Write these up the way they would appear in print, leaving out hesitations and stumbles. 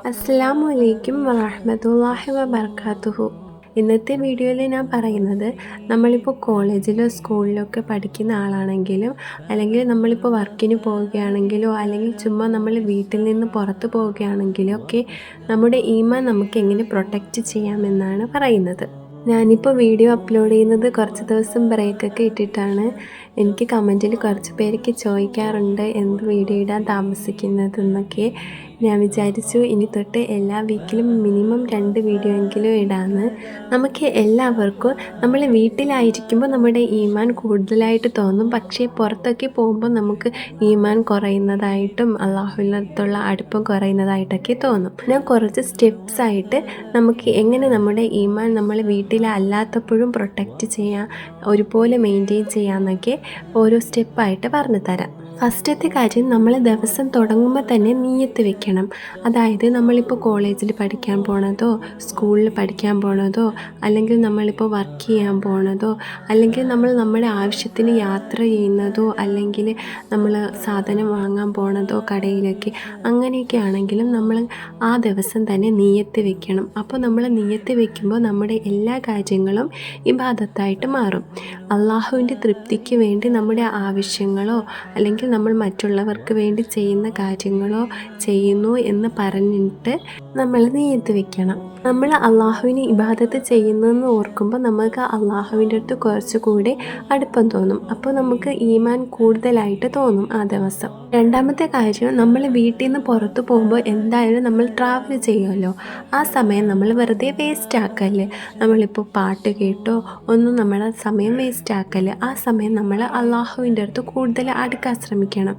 അസ്സലാമു അലൈക്കും വറഹ്മത്തുള്ളാഹി വബർക്കാത്തുഹു. ഇന്നത്തെ വീഡിയോയിൽ ഞാൻ പറയുന്നത്, നമ്മളിപ്പോൾ കോളേജിലോ സ്കൂളിലോ ഒക്കെ പഠിക്കുന്ന ആളാണെങ്കിലും, അല്ലെങ്കിൽ നമ്മളിപ്പോൾ വർക്കിന് പോവുകയാണെങ്കിലോ, അല്ലെങ്കിൽ ചുമ്മാ നമ്മൾ വീട്ടിൽ നിന്ന് പുറത്ത് പോവുകയാണെങ്കിലോ ഒക്കെ നമ്മുടെ ഈമാൻ നമുക്ക് എങ്ങനെ പ്രൊട്ടക്റ്റ് ചെയ്യാമെന്നാണ് പറയുന്നത്. ഞാനിപ്പോൾ വീഡിയോ അപ്ലോഡ് ചെയ്യുന്നത് കുറച്ച് ദിവസം ബ്രേക്കൊക്കെ ഇട്ടിട്ടാണ്. എനിക്ക് കമൻറ്റിൽ കുറച്ച് പേരൊക്കെ ചോദിക്കാറുണ്ട് എന്ത് വീഡിയോ ഇടാൻ താമസിക്കുന്നതെന്നൊക്കെ. ഞാൻ വിചാരിച്ചു ഇനി തൊട്ട് എല്ലാ വീക്കിലും മിനിമം 2 വീഡിയോ എങ്കിലും ഇടാമെന്ന്. നമുക്ക് എല്ലാവർക്കും നമ്മൾ വീട്ടിലായിരിക്കുമ്പോൾ നമ്മുടെ ഈമാൻ കൂടുതലായിട്ട് തോന്നും, പക്ഷേ പുറത്തൊക്കെ പോകുമ്പോൾ നമുക്ക് ഈമാൻ കുറയുന്നതായിട്ടും അള്ളാഹുവിനടുത്തുള്ള അടുപ്പം കുറയുന്നതായിട്ടൊക്കെ തോന്നും. ഞാൻ കുറച്ച് സ്റ്റെപ്സായിട്ട് നമുക്ക് എങ്ങനെ നമ്മുടെ ഈമാൻ നമ്മൾ വീട്ടിലല്ലാത്തപ്പോഴും പ്രൊട്ടക്റ്റ് ചെയ്യാം, ഒരുപോലെ മെയിൻറ്റെയിൻ ചെയ്യാമെന്നൊക്കെ ഓരോ സ്റ്റെപ്പായിട്ട് പറഞ്ഞു തരാം. ഫസ്റ്റത്തെ കാര്യം, നമ്മൾ ദിവസം തുടങ്ങുമ്പോൾ തന്നെ നിയ്യത്ത് വെക്കണം. അതായത് നമ്മളിപ്പോൾ കോളേജിൽ പഠിക്കാൻ പോണതോ, സ്കൂളിൽ പഠിക്കാൻ പോണതോ, അല്ലെങ്കിൽ നമ്മളിപ്പോൾ വർക്ക് ചെയ്യാൻ പോണതോ, അല്ലെങ്കിൽ നമ്മൾ നമ്മുടെ ആവശ്യത്തിന് യാത്ര ചെയ്യുന്നതോ, അല്ലെങ്കിൽ നമ്മൾ സാധനം വാങ്ങാൻ പോണതോ കടയിലൊക്കെ, അങ്ങനെയൊക്കെ ആണെങ്കിലും നമ്മൾ ആ ദിവസം തന്നെ നിയ്യത്ത് വെക്കണം. അപ്പോൾ നമ്മൾ നിയ്യത്ത് വെക്കുമ്പോൾ നമ്മുടെ എല്ലാ കാര്യങ്ങളും ഇബാദത്തായിട്ട് മാറും. അള്ളാഹുവിൻ്റെ തൃപ്തിക്ക് വേണ്ടി നമ്മുടെ ആവശ്യങ്ങളോ അല്ലെങ്കിൽ നമ്മൾ മറ്റുള്ളവർക്ക് വേണ്ടി ചെയ്യുന്ന കാര്യങ്ങളോ ചെയ്യുന്നു എന്ന് പറഞ്ഞിട്ട് നമ്മൾ നിയ്യത്ത് വെക്കണം. നമ്മൾ അള്ളാഹുവിന് ഇബാദത്ത് ചെയ്യുന്നതെന്ന് ഓർക്കുമ്പോൾ നമുക്ക് അള്ളാഹുവിൻ്റെ അടുത്ത് കുറച്ചുകൂടി അടുപ്പം തോന്നും. അപ്പോൾ നമുക്ക് ഈമാൻ കൂടുതലായിട്ട് തോന്നും ആ ദിവസം. രണ്ടാമത്തെ കാര്യം, നമ്മൾ വീട്ടിൽ നിന്ന് പുറത്ത് പോകുമ്പോൾ എന്തായാലും നമ്മൾ ട്രാവൽ ചെയ്യുമല്ലോ. ആ സമയം നമ്മൾ വെറുതെ വേസ്റ്റ് ആക്കല്ലേ. നമ്മളിപ്പോൾ പാട്ട് കേട്ടോ ഒന്നും നമ്മുടെ സമയം വേസ്റ്റ് ആക്കല്ലേ. ആ സമയം നമ്മൾ അള്ളാഹുവിൻ്റെ അടുത്ത് കൂടുതൽ അടുക്കാൻ ശ്രമിക്കണം.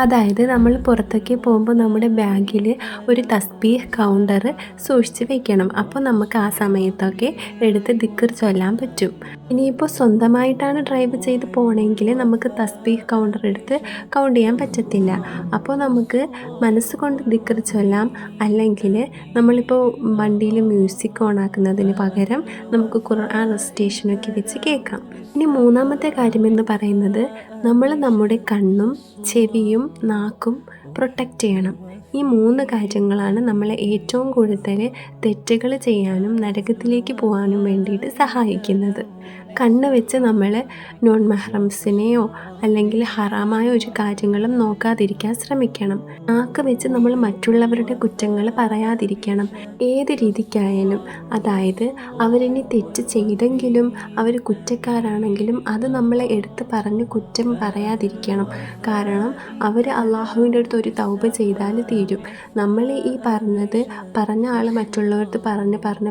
അതായത് നമ്മൾ പുറത്തൊക്കെ പോകുമ്പോൾ നമ്മുടെ ബാഗിൽ ഒരു തസ്ബീഹ് കൗണ്ടർ സൂക്ഷിച്ച് വെക്കണം. അപ്പോൾ നമുക്ക് ആ സമയത്തൊക്കെ എടുത്ത് ദിക്ർ ചൊല്ലാൻ പറ്റും. ഇനിയിപ്പോൾ സ്വന്തമായിട്ടാണ് ഡ്രൈവ് ചെയ്ത് പോകണമെങ്കിൽ നമുക്ക് തസ്ബീഹ് കൗണ്ടർ എടുത്ത് കൗണ്ട് ചെയ്യാൻ പറ്റത്തില്ല. അപ്പോൾ നമുക്ക് മനസ്സുകൊണ്ട് ദിക്ർ ചൊല്ലാം, അല്ലെങ്കിൽ നമ്മളിപ്പോൾ വണ്ടിയിൽ മ്യൂസിക് ഓൺ ആക്കുന്നതിന് പകരം നമുക്ക് ഖുർആൻ റെസിറ്റേഷനൊക്കെ വെച്ച് കേൾക്കാം. ഇനി മൂന്നാമത്തെ കാര്യമെന്ന് പറയുന്നത്, നമ്മൾ നമ്മുടെ കണ്ണും ചെവിയും നാക്കും പ്രൊട്ടക്റ്റ് ചെയ്യണം. ഈ 3 കാര്യങ്ങളാണ് നമ്മളെ ഏറ്റവും കൂടുതൽ തെറ്റുകൾ ചെയ്യാനും നരകത്തിലേക്ക് പോകാനും വേണ്ടിയിട്ട് സഹായിക്കുന്നത്. കണ്ണ് വെച്ച് നമ്മൾ നോൺ മെഹ്റംസിനെയോ അല്ലെങ്കിൽ ഹറാമായ ഒരു കാര്യങ്ങളും നോക്കാതിരിക്കാൻ ശ്രമിക്കണം. നാക്ക് വെച്ച് നമ്മൾ മറ്റുള്ളവരുടെ കുറ്റങ്ങൾ പറയാതിരിക്കണം, ഏത് രീതിക്കായാലും. അതായത് അവരിനി തെറ്റ് ചെയ്തെങ്കിലും അവർ കുറ്റക്കാരാണെങ്കിലും അത് നമ്മളെ എടുത്ത് പറഞ്ഞ് കുറ്റം പറയാതിരിക്കണം. കാരണം അവർ അള്ളാഹുവിൻ്റെ അടുത്ത് ഒരു തൗബ ചെയ്താൽ തീരും. നമ്മൾ ഈ പറഞ്ഞ ആൾ മറ്റുള്ളവർക്ക്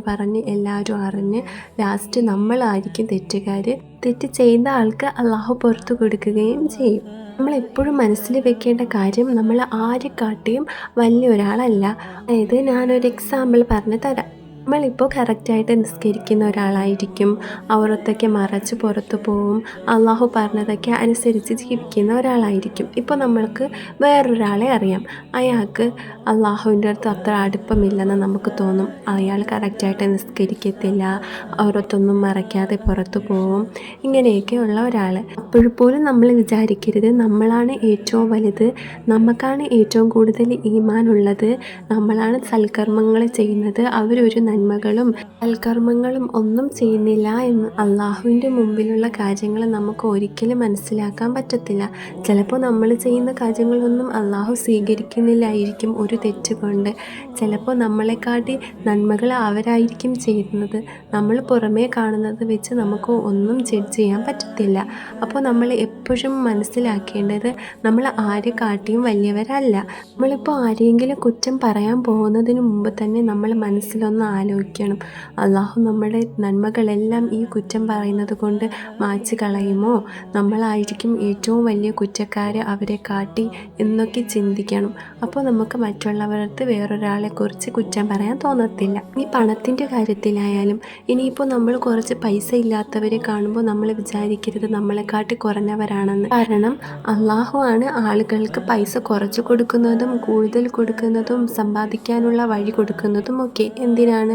പറഞ്ഞ് എല്ലാവരും അറിഞ്ഞ് ലാസ്റ്റ് നമ്മളായിരിക്കും തെറ്റുകാർ. തെറ്റ് ചെയ്യുന്ന ആൾക്ക് അള്ളാഹു പുറത്തു കൊടുക്കുകയും ചെയ്യും. നമ്മളെപ്പോഴും മനസ്സിൽ വെക്കേണ്ട കാര്യം, നമ്മൾ ആരെക്കാട്ടിയും വലിയ ഒരാളല്ല. അതായത് ഞാനൊരു എക്സാമ്പിൾ പറഞ്ഞു തരാം. നമ്മളിപ്പോൾ കറക്റ്റായിട്ട് നിസ്കരിക്കുന്ന ഒരാളായിരിക്കും, അവരൊത്തൊക്കെ മറച്ച് പുറത്ത് പോവും, അള്ളാഹു പറഞ്ഞതൊക്കെ അനുസരിച്ച് ജീവിക്കുന്ന ഒരാളായിരിക്കും. ഇപ്പോൾ നമ്മൾക്ക് വേറൊരാളെ അറിയാം, അയാൾക്ക് അള്ളാഹുവിൻ്റെ അടുത്ത് അത്ര അടുപ്പമില്ലെന്ന് നമുക്ക് തോന്നും. അയാൾ കറക്റ്റായിട്ട് നിസ്കരിക്കത്തില്ല, അവരൊത്തൊന്നും മറയ്ക്കാതെ പുറത്ത് പോവും, ഇങ്ങനെയൊക്കെയുള്ള ഒരാൾ. അപ്പോഴുപോലും നമ്മൾ വിചാരിക്കരുത് നമ്മളാണ് ഏറ്റവും വലുത്, നമുക്കാണ് ഏറ്റവും കൂടുതൽ ഈമാനുള്ളത്, നമ്മളാണ് സൽക്കർമ്മങ്ങൾ ചെയ്യുന്നത്, അവരൊരു നന്മകളും സൽക്കർമ്മങ്ങളും ഒന്നും ചെയ്യുന്നില്ല എന്ന്. അള്ളാഹുവിൻ്റെ മുമ്പിലുള്ള കാര്യങ്ങൾ നമുക്ക് ഒരിക്കലും മനസ്സിലാക്കാൻ പറ്റത്തില്ല. ചിലപ്പോൾ നമ്മൾ ചെയ്യുന്ന കാര്യങ്ങളൊന്നും അള്ളാഹു സ്വീകരിക്കുന്നില്ലായിരിക്കും ഒരു തെറ്റ് കൊണ്ട്. ചിലപ്പോൾ നമ്മളെക്കാട്ടി നന്മകൾ അവരായിരിക്കും ചെയ്യുന്നത്. നമ്മൾ പുറമേ കാണുന്നത് വെച്ച് നമുക്ക് ഒന്നും ജഡ്ജ് ചെയ്യാൻ പറ്റത്തില്ല. അപ്പോൾ നമ്മൾ എപ്പോഴും മനസ്സിലാക്കേണ്ടത്, നമ്മൾ ആരെക്കാട്ടിയും വലിയവരല്ല. നമ്മളിപ്പോൾ ആരെങ്കിലും കുറ്റം പറയാൻ പോകുന്നതിന് മുമ്പ് തന്നെ നമ്മൾ മനസ്സിലൊന്ന് ആലോചിക്കണം, അള്ളാഹു നമ്മുടെ നന്മകളെല്ലാം ഈ കുറ്റം പറയുന്നത് കൊണ്ട് മായ്ച്ച് കളയുമോ, നമ്മളായിരിക്കും ഏറ്റവും വലിയ കുറ്റക്കാർ അവരെ കാട്ടി എന്നൊക്കെ ചിന്തിക്കണം. അപ്പോൾ നമുക്ക് മറ്റുള്ളവർക്ക് വേറൊരാളെക്കുറിച്ച് കുറ്റം പറയാൻ തോന്നത്തില്ല. ഈ പണത്തിൻ്റെ കാര്യത്തിലായാലും, ഇനിയിപ്പോൾ നമ്മൾ കുറച്ച് പൈസ ഇല്ലാത്തവരെ കാണുമ്പോൾ നമ്മൾ വിചാരിക്കരുത് നമ്മളെക്കാട്ടി കുറഞ്ഞവരാണെന്ന്. കാരണം അള്ളാഹു ആണ് ആളുകൾക്ക് പൈസ കുറച്ച് കൊടുക്കുന്നതും കൂടുതൽ കൊടുക്കുന്നതും സമ്പാദിക്കാനുള്ള വഴി കൊടുക്കുന്നതും ഒക്കെ. എന്തിനാണ്?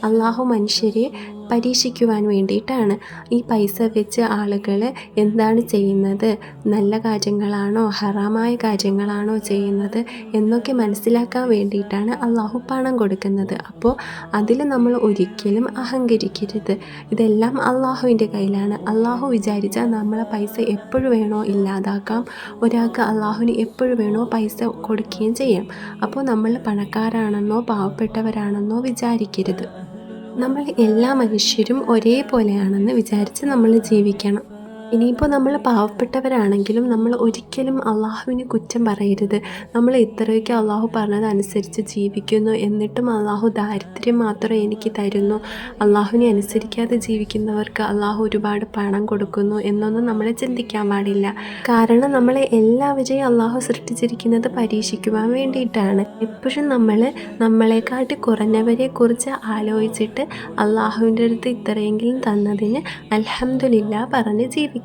അള്ളാഹു മനുഷ്യരെ പരീക്ഷിക്കുവാൻ വേണ്ടിയിട്ടാണ്. ഈ പൈസ വെച്ച് ആളുകൾ എന്താണ് ചെയ്യുന്നത്, നല്ല കാര്യങ്ങളാണോ ഹറാമായ കാര്യങ്ങളാണോ ചെയ്യുന്നത് എന്നൊക്കെ മനസ്സിലാക്കാൻ വേണ്ടിയിട്ടാണ് അള്ളാഹു പണം കൊടുക്കുന്നത്. അപ്പോൾ അതിൽ നമ്മൾ ഒരിക്കലും അഹങ്കരിക്കരുത്. ഇതെല്ലാം അള്ളാഹുവിൻ്റെ കയ്യിലാണ്. അള്ളാഹു വിചാരിച്ചാൽ നമ്മളെ പൈസ എപ്പോഴും വേണോ ഇല്ലാതാക്കാം, ഒരാൾക്ക് അള്ളാഹുവിന് എപ്പോഴും വേണോ പൈസ കൊടുക്കുകയും ചെയ്യാം. അപ്പോൾ നമ്മൾ പണക്കാരാണെന്നോ പാവപ്പെട്ടവരാണെന്നോ വിചാരിക്കരുത്. നമ്മൾ എല്ലാ മനുഷ്യരും ഒരേപോലെയാണെന്ന് വിചാരിച്ച് നമ്മൾ ജീവിക്കണം. ഇനിയിപ്പോൾ നമ്മൾ പാവപ്പെട്ടവരാണെങ്കിലും നമ്മൾ ഒരിക്കലും അള്ളാഹുവിന് കുറ്റം പറയരുത്. നമ്മൾ ഇത്രയൊക്കെ അള്ളാഹു പറഞ്ഞതനുസരിച്ച് ജീവിക്കുന്നു, എന്നിട്ടും അള്ളാഹു ദാരിദ്ര്യം മാത്രം എനിക്ക് തരുന്നു, അള്ളാഹുവിനെ അനുസരിക്കാതെ ജീവിക്കുന്നവർക്ക് അള്ളാഹു ഒരുപാട് പണം കൊടുക്കുന്നു എന്നൊന്നും നമ്മൾ ചിന്തിക്കാൻ പാടില്ല. കാരണം നമ്മളെ എല്ലാവരെയും അള്ളാഹു സൃഷ്ടിച്ചിരിക്കുന്നത് പരീക്ഷിക്കുവാൻ വേണ്ടിയിട്ടാണ്. എപ്പോഴും നമ്മൾ നമ്മളെക്കാട്ടി കുറഞ്ഞവരെ കുറിച്ച് ആലോചിച്ചിട്ട് അള്ളാഹുവിൻ്റെ അടുത്ത് ഇത്രയെങ്കിലും തന്നതിന് അൽഹംദുലില്ലാ പറഞ്ഞ് ജീവിക്കണം.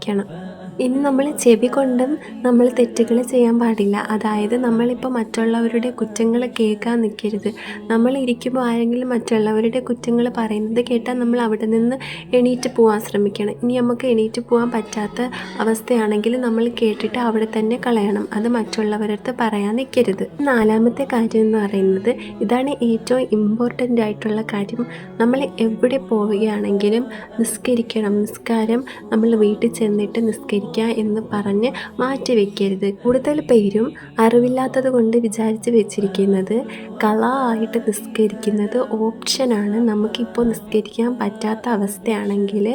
ഇനി നമ്മൾ ചെവി കൊണ്ടും നമ്മൾ തെറ്റുകൾ ചെയ്യാൻ പാടില്ല. അതായത് നമ്മളിപ്പോൾ മറ്റുള്ളവരുടെ കുറ്റങ്ങൾ കേൾക്കാൻ നിൽക്കരുത്. നമ്മൾ ഇരിക്കുമ്പോൾ ആരെങ്കിലും മറ്റുള്ളവരുടെ കുറ്റങ്ങൾ പറയുന്നത് കേട്ടാൽ നമ്മൾ അവിടെ നിന്ന് എണീറ്റ് പോകാൻ ശ്രമിക്കണം. ഇനി നമുക്ക് എണീറ്റ് പോകാൻ പറ്റാത്ത അവസ്ഥയാണെങ്കിൽ നമ്മൾ കേട്ടിട്ട് അവിടെ തന്നെ കളയണം. അത് മറ്റുള്ളവരടുത്ത് പറയാൻ നിൽക്കരുത്. നാലാമത്തെ കാര്യം എന്ന് പറയുന്നത്, ഇതാണ് ഏറ്റവും ഇമ്പോർട്ടൻ്റ് ആയിട്ടുള്ള കാര്യം. നമ്മൾ എവിടെ പോവുകയാണെങ്കിലും നിസ്കരിക്കണം. നിസ്കാരം നമ്മൾ വീട്ടിൽ ചെന്നിട്ട് നിസ്കരിക്കുക എന്ന് പറഞ്ഞ് മാറ്റി വയ്ക്കരുത്. കൂടുതൽ പേരും അറിവില്ലാത്തത് കൊണ്ട് വിചാരിച്ച് വെച്ചിരിക്കുന്നത് കള ആയിട്ട് നിസ്കരിക്കുന്നത് ഓപ്ഷനാണ്. നമുക്കിപ്പോൾ നിസ്കരിക്കാൻ പറ്റാത്ത അവസ്ഥയാണെങ്കിൽ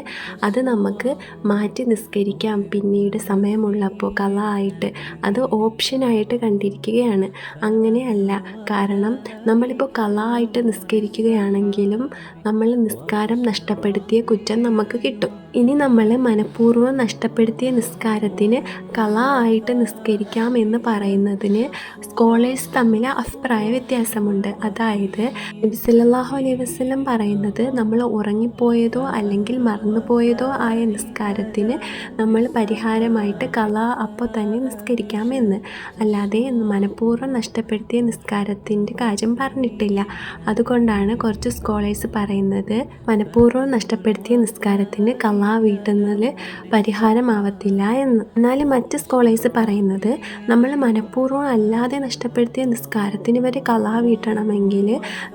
അത് നമുക്ക് മാറ്റി നിസ്കരിക്കാം പിന്നീട് സമയമുള്ളപ്പോൾ കള ആയിട്ട്. അത് ഓപ്ഷനായിട്ട് കണ്ടിരിക്കുകയാണ്. അങ്ങനെയല്ല. കാരണം നമ്മളിപ്പോൾ കള ആയിട്ട് നിസ്കരിക്കുകയാണെങ്കിലും നമ്മൾ നിസ്കാരം നഷ്ടപ്പെടുത്തിയ കുറ്റം നമുക്ക് കിട്ടും. ഇനി നമ്മൾ മനഃപൂർവ്വം നഷ്ടപ്പെടുത്തിയ നിസ്കാരത്തിന് കള ആയിട്ട് നിസ്കരിക്കാം എന്ന് പറയുന്നതിന് സ്കോളേഴ്സ് തമ്മിൽ അഭിപ്രായ വ്യത്യാസമുണ്ട്. അതായത് നബി സല്ലല്ലാഹു അലൈഹി വസല്ലം പറയുന്നത്, നമ്മൾ ഉറങ്ങിപ്പോയതോ അല്ലെങ്കിൽ മറന്നുപോയതോ ആയ നിസ്കാരത്തിന് നമ്മൾ പരിഹാരമായിട്ട് കള അപ്പോൾ തന്നെ നിസ്കരിക്കാമെന്ന്. അല്ലാതെ മനഃപൂർവ്വം നഷ്ടപ്പെടുത്തിയ നിസ്കാരത്തിൻ്റെ കാര്യം പറഞ്ഞിട്ടില്ല. അതുകൊണ്ടാണ് കുറച്ച് സ്കോളേഴ്സ് പറയുന്നത് മനഃപൂർവ്വം നഷ്ടപ്പെടുത്തിയ നിസ്കാരത്തിന് കള വീട്ടുന്നതിൽ പരിഹാരമാവത്തില്ല എന്ന്. എന്നാൽ മറ്റ് സ്കോളേഴ്സ് പറയുന്നത് നമ്മൾ മനഃപൂർവ്വം അല്ലാതെ നഷ്ടപ്പെടുത്തിയ നിസ്കാരത്തിന് വരെ കള വീട്ടണമെങ്കിൽ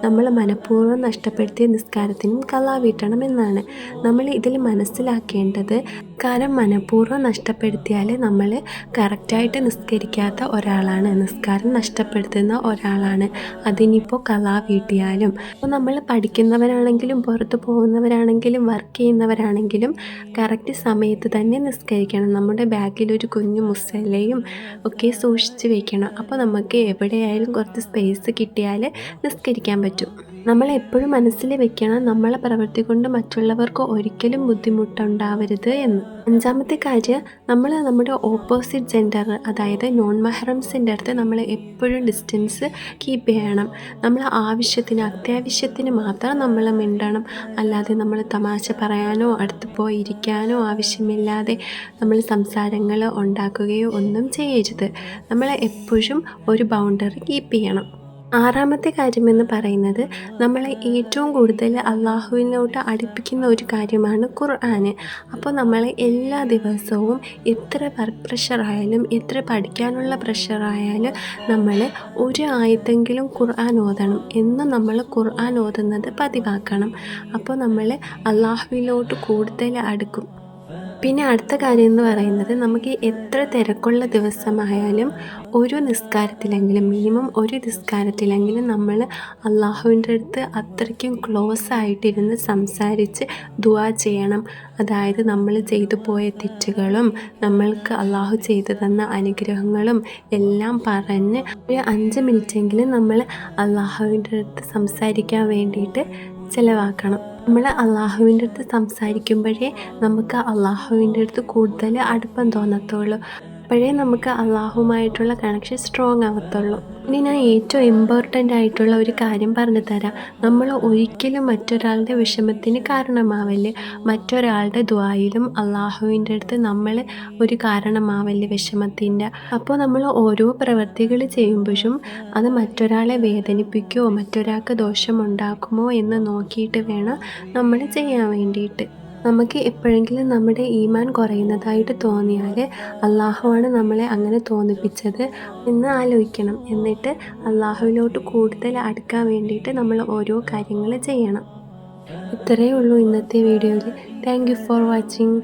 നമ്മൾ മനഃപൂർവ്വം നഷ്ടപ്പെടുത്തിയ നിസ്കാരത്തിനും കള വീട്ടണം എന്നാണ്. നമ്മൾ ഇതിൽ മനസ്സിലാക്കേണ്ടത്, കാരണം മനഃപൂർവ്വം നഷ്ടപ്പെടുത്തിയാൽ നമ്മൾ കറക്റ്റായിട്ട് നിസ്കരിക്കാത്ത ഒരാളാണ്, നിസ്കാരം നഷ്ടപ്പെടുത്തുന്ന ഒരാളാണ്. അതിനിപ്പോൾ കള വീട്ടിയാലും. അപ്പോൾ നമ്മൾ പഠിക്കുന്നവരാണെങ്കിലും പുറത്ത് പോകുന്നവരാണെങ്കിലും വർക്ക് ചെയ്യുന്നവരാണെങ്കിലും കറക്റ്റ് സമയത്ത് തന്നെ നിസ്കരിക്കണം. നമ്മുടെ ബാഗിൽ ഒരു കുഞ്ഞു മുസല്ലയും ഒക്കെ സൂക്ഷിച്ച് വയ്ക്കണം. അപ്പോൾ നമുക്ക് എവിടെയായാലും കുറച്ച് സ്പേസ് കിട്ടിയാൽ നിസ്കരിക്കാൻ പറ്റും. നമ്മളെപ്പോഴും മനസ്സിൽ വെക്കണം, നമ്മളെ പ്രവൃത്തി കൊണ്ട് മറ്റുള്ളവർക്ക് ഒരിക്കലും ബുദ്ധിമുട്ടുണ്ടാവരുത് എന്ന്. അഞ്ചാമത്തെ കാര്യം, നമ്മൾ നമ്മുടെ ഓപ്പോസിറ്റ് ജെൻഡർ, അതായത് നോൺ മെഹ്റംസിൻ്റെ അടുത്ത് നമ്മൾ എപ്പോഴും ഡിസ്റ്റൻസ് കീപ്പ് ചെയ്യണം. നമ്മൾ ആവശ്യത്തിന് അത്യാവശ്യത്തിന് മാത്രം നമ്മൾ മിണ്ടണം. അല്ലാതെ നമ്മൾ തമാശ പറയാനോ അടുത്ത് പോയി ഇരിക്കാനോ ആവശ്യമില്ലാതെ നമ്മൾ സംസാരങ്ങൾ ഉണ്ടാക്കുകയോ ഒന്നും ചെയ്യരുത്. നമ്മൾ എപ്പോഴും ഒരു ബൗണ്ടറി കീപ്പ് ചെയ്യണം. ആറാമത്തെ കാര്യമെന്ന് പറയുന്നത്, നമ്മളെ ഏറ്റവും കൂടുതൽ അള്ളാഹുവിനോട്ട് അടുപ്പിക്കുന്ന ഒരു കാര്യമാണ് ഖുർആൻ. അപ്പോൾ നമ്മൾ എല്ലാ ദിവസവും എത്ര വർക്ക് പ്രഷറായാലും എത്ര പഠിക്കാനുള്ള പ്രഷറായാലും നമ്മൾ ഒരു ആയത്തെങ്കിലും ഖുർആൻ ഓതണം. എന്നും നമ്മൾ ഖുർആൻ ഓതുന്നത് പതിവാക്കണം. അപ്പോൾ നമ്മൾ അള്ളാഹുവിനോട്ട് കൂടുതൽ അടുക്കും. പിന്നെ അടുത്ത കാര്യം എന്ന് പറയുന്നത്, നമുക്ക് എത്ര തിരക്കുള്ള ദിവസമായാലും ഒരു നിസ്കാരത്തിലെങ്കിലും മിനിമം ഒരു നിസ്കാരത്തിലെങ്കിലും നമ്മൾ അള്ളാഹുവിൻ്റെ അടുത്ത് അത്രയ്ക്കും ക്ലോസ് ആയിട്ടിരുന്ന് സംസാരിച്ച് ദുആ ചെയ്യണം. അതായത് നമ്മൾ ചെയ്തു പോയ തെറ്റുകളും നമ്മൾക്ക് അള്ളാഹു ചെയ്തു തന്ന അനുഗ്രഹങ്ങളും എല്ലാം പറഞ്ഞ് ഒരു 5 മിനിറ്റെങ്കിലും നമ്മൾ അള്ളാഹുവിൻ്റെ അടുത്ത് സംസാരിക്കാൻ വേണ്ടിയിട്ട് ചിലവാക്കണം. നമ്മൾ അള്ളാഹുവിൻ്റെ അടുത്ത് സംസാരിക്കുമ്പോഴേ നമുക്ക് അള്ളാഹുവിൻ്റെ അടുത്ത് കൂടുതൽ അടുപ്പം തോന്നത്തുള്ളൂ. അപ്പോഴേ നമുക്ക് അള്ളാഹുമായിട്ടുള്ള കണക്ഷൻ സ്ട്രോങ് ആവത്തുള്ളൂ. ഇനി ഞാൻ ഏറ്റവും ഇമ്പോർട്ടൻ്റ് ആയിട്ടുള്ള ഒരു കാര്യം പറഞ്ഞു തരാം. നമ്മൾ ഒരിക്കലും മറ്റൊരാളുടെ വിഷമത്തിന് കാരണമാവല്ലേ. മറ്റൊരാളുടെ ദുആയിലും അള്ളാഹുവിൻ്റെ അടുത്ത് നമ്മൾ ഒരു കാരണമാവല്ലേ വിഷമത്തിൻ്റെ. അപ്പോൾ നമ്മൾ ഓരോ പ്രവൃത്തികൾ ചെയ്യുമ്പോഴും അത് മറ്റൊരാളെ വേദനിപ്പിക്കുമോ മറ്റൊരാൾക്ക് ദോഷമുണ്ടാക്കുമോ എന്ന് നോക്കിയിട്ട് വേണം നമ്മൾ ചെയ്യാൻ വേണ്ടിയിട്ട്. നമുക്ക് എപ്പോഴെങ്കിലും നമ്മുടെ ഈമാൻ കുറയുന്നതായിട്ട് തോന്നിയാൽ അള്ളാഹുവാണ് നമ്മളെ അങ്ങനെ തോന്നിപ്പിച്ചത് എന്ന് ആലോചിക്കണം. എന്നിട്ട് അള്ളാഹുവിലോട്ട് കൂടുതൽ അടുക്കാൻ വേണ്ടിയിട്ട് നമ്മൾ ഓരോ കാര്യങ്ങൾ ചെയ്യണം. ഇത്രയേ ഉള്ളൂ ഇന്നത്തെ വീഡിയോയിൽ. Thank you for watching.